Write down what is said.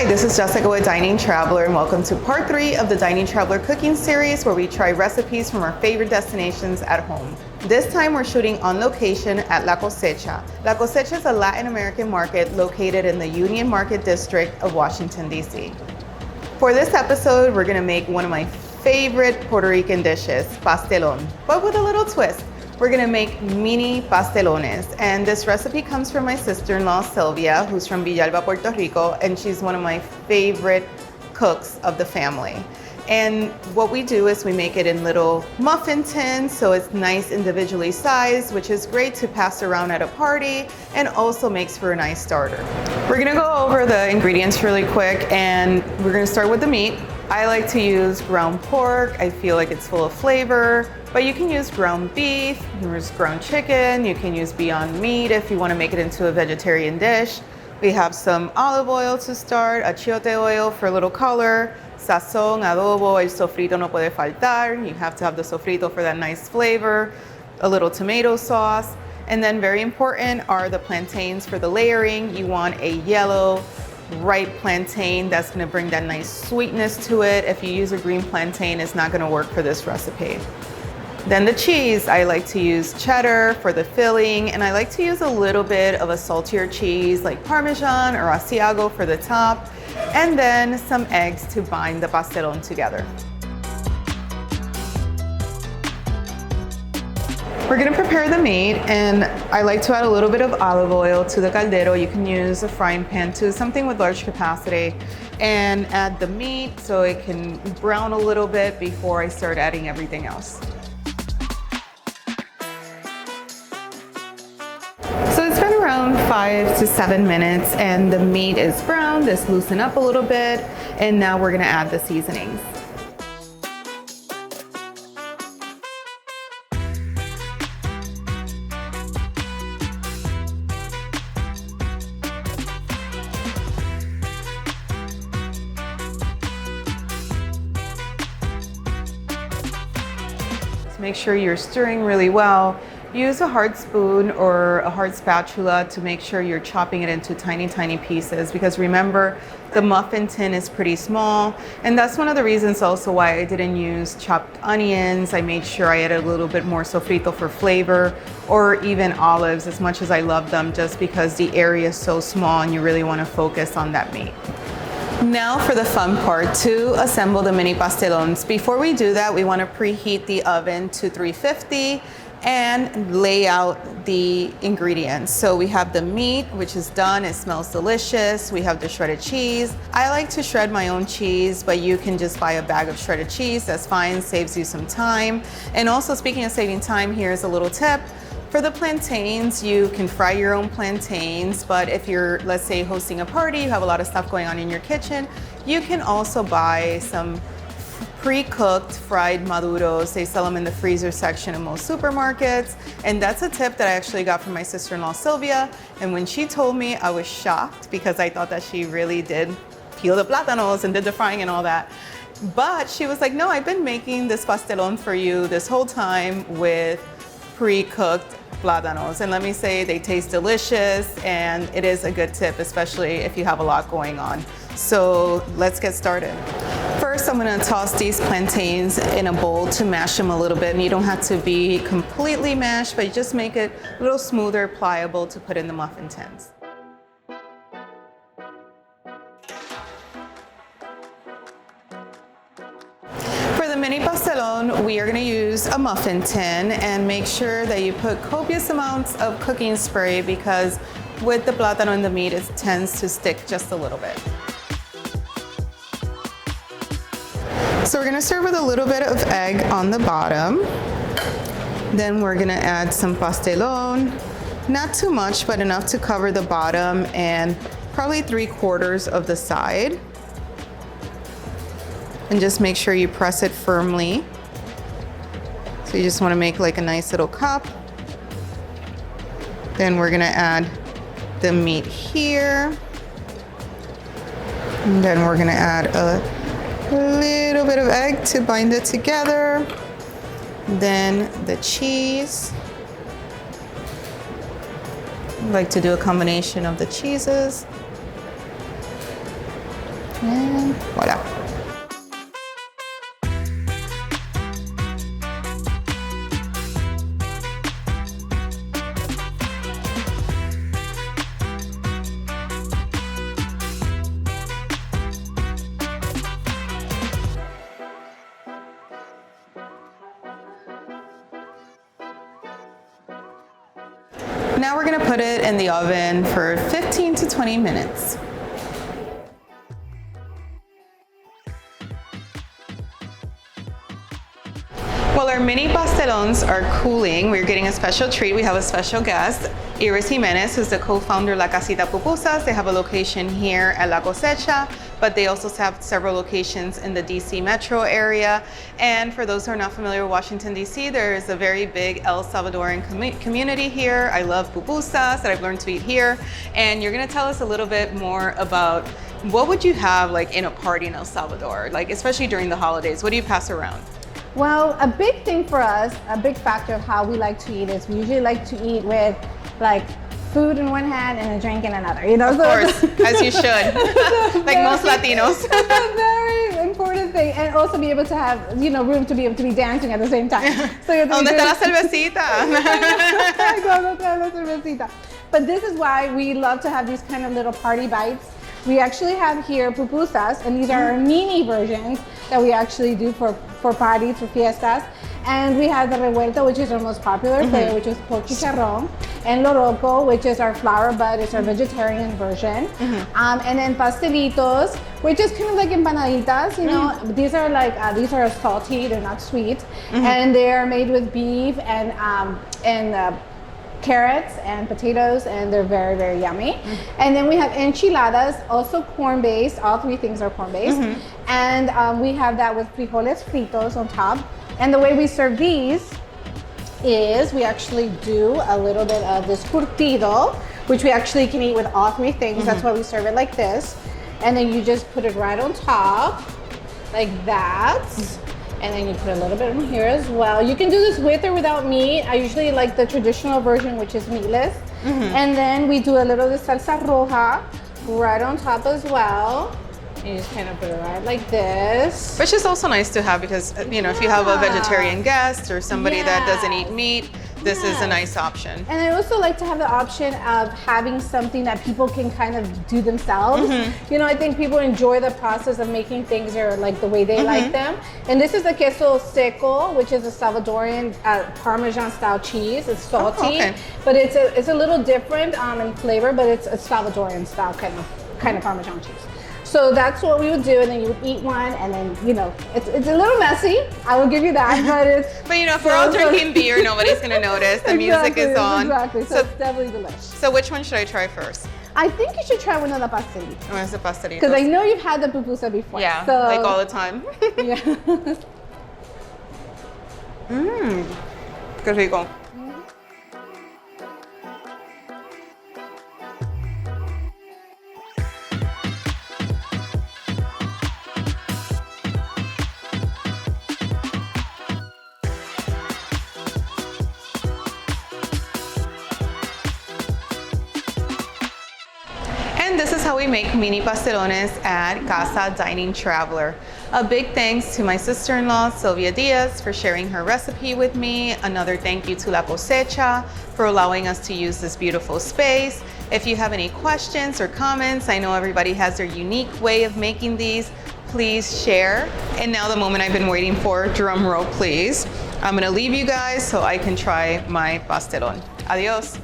Hi, this is Jessica with Dining Traveler, and welcome to part 3 of the Dining Traveler cooking series, where we try recipes from our favorite destinations at home. This time we're shooting on location at La Cosecha. La Cosecha is a Latin American market located in the Union Market District of Washington, D.C. For this episode, we're going to make one of my favorite Puerto Rican dishes, pastelón, but with a little twist. We're gonna make mini-pastelones, and this recipe comes from my sister-in-law, Sylvia, who's from Villalba, Puerto Rico, and she's one of my favorite cooks of the family. And what we do is we make it in little muffin tins, so it's nice individually sized, which is great to pass around at a party and also makes for a nice starter. We're gonna go over the ingredients really quick, and we're gonna start with the meat. I like to use ground pork. I feel like it's full of flavor, but you can use ground beef, you can use ground chicken, you can use Beyond Meat if you want to make it into a vegetarian dish. We have some olive oil to start, achiote oil for a little color, sazón, adobo, el sofrito no puede faltar. You have to have the sofrito for that nice flavor, a little tomato sauce, and then very important are the plantains for the layering. You want a yellow, ripe plantain that's going to bring that nice sweetness to it. If you use a green plantain, it's not going to work for this recipe. Then the cheese, I like to use cheddar for the filling, and I like to use a little bit of a saltier cheese like Parmesan or Asiago for the top, and then some eggs to bind the pastelón together. We're gonna prepare the meat, and I like to add a little bit of olive oil to the caldero. You can use a frying pan too, something with large capacity, and add the meat so it can brown a little bit before I start adding everything else. So it's been around 5 to 7 minutes, and the meat is browned, it's loosened up a little bit, and now we're gonna add the seasonings. Make sure you're stirring really well. Use a hard spoon or a hard spatula to make sure you're chopping it into tiny, tiny pieces, because remember, the muffin tin is pretty small, and that's one of the reasons also why I didn't use chopped onions. I made sure I added a little bit more sofrito for flavor, or even olives, as much as I love them, just because the area is so small and you really want to focus on that meat. Now for the fun part, to assemble the mini pastelones. Before we do that, we want to preheat the oven to 350 and lay out the ingredients. So we have the meat, which is done. It smells delicious. We have the shredded cheese. I like to shred my own cheese, but you can just buy a bag of shredded cheese. That's fine, saves you some time. And also, speaking of saving time, here's a little tip. For the plantains, you can fry your own plantains, but if you're, let's say, hosting a party, you have a lot of stuff going on in your kitchen, you can also buy some pre-cooked fried maduros. They sell them in the freezer section in most supermarkets, and that's a tip that I actually got from my sister-in-law, Sylvia, and when she told me, I was shocked because I thought that she really did peel the plátanos and did the frying and all that. But she was like, no, I've been making this pastelón for you this whole time with pre-cooked plátanos, and let me say, they taste delicious, and it is a good tip, especially if you have a lot going on. So let's get started. First, I'm gonna toss these plantains in a bowl to mash them a little bit, and you don't have to be completely mashed, but just make it a little smoother, pliable to put in the muffin tins. For the mini pastelón, we are going to use a muffin tin, and make sure that you put copious amounts of cooking spray, because with the plátano and the meat, it tends to stick just a little bit. So we're going to serve with a little bit of egg on the bottom. Then we're going to add some pastelón, not too much, but enough to cover the bottom and probably 3/4 of the side. And just make sure you press it firmly. So you just want to make like a nice little cup. Then we're gonna add the meat here. And then we're gonna add a little bit of egg to bind it together. Then the cheese. I like to do a combination of the cheeses. And voila. Now we're gonna put it in the oven for 15 to 20 minutes. While our mini pastelones are cooling, we're getting a special treat. We have a special guest, Iris Jimenez, who's the co-founder of La Casita Pupusas. They have a location here at La Cosecha, but they also have several locations in the DC metro area. And for those who are not familiar with Washington, DC, there is a very big El Salvadoran community here. I love pupusas that I've learned to eat here. And you're gonna tell us a little bit more about what would you have like in a party in El Salvador, like especially during the holidays. What do you pass around? Well, a big thing for us, a big factor of how we like to eat is we usually like to eat with like food in one hand and a drink in another, you know? Of course, as you should, like most Latinos. It's a very important thing, and also be able to have, you know, room to be able to be dancing at the same time. So ¿Dónde está la cervecita? But this is why we love to have these kind of little party bites. We actually have here pupusas, and these are our mini versions that we actually do for parties, for fiestas. And we have the revuelta, which is our most popular flavor, which is pork chicharrón, and loroco, which is our flour bud, it's our vegetarian version. And then pastelitos, which is kind of like empanaditas, you know. These are like these are salty, they're not sweet, and they are made with beef and carrots and potatoes, and they're very, very yummy. And then we have enchiladas, also corn-based. All three things are corn-based. And we have that with frijoles fritos on top. And the way we serve these is we actually do a little bit of this curtido, which we actually can eat with all three things. That's why we serve it like this. And then you just put it right on top, like that. And then you put a little bit in here as well. You can do this with or without meat. I usually like the traditional version, which is meatless. And then we do a little of the salsa roja right on top as well. You just kind of put it right like this. Which is also nice to have because, you know, if you have a vegetarian guest or somebody that doesn't eat meat, this is a nice option. And I also like to have the option of having something that people can kind of do themselves. You know, I think people enjoy the process of making things or like the way they like them. And this is the queso seco, which is a Salvadorian Parmesan style cheese. It's salty, but it's a little different in flavor, but it's a Salvadorian style kind of Parmesan cheese. So that's what we would do, and then you would eat one, and then, you know, it's a little messy, I will give you that, but it's... But you know, if we're all drinking beer, nobody's gonna notice, the music is on. Exactly, so it's definitely delicious. So which one should I try first? I think you should try one of the pastelitos. One of the pastelitos. Because I know you've had the pupusa before. Yeah, so... like all the time. Yeah. Qué rico. And this is how we make mini pastelones at Casa Dining Traveler. A big thanks to my sister-in-law, Sylvia Diaz, for sharing her recipe with me. Another thank you to La Cosecha for allowing us to use this beautiful space. If you have any questions or comments, I know everybody has their unique way of making these, please share. And now the moment I've been waiting for, drum roll please. I'm gonna leave you guys so I can try my pastelón. Adios.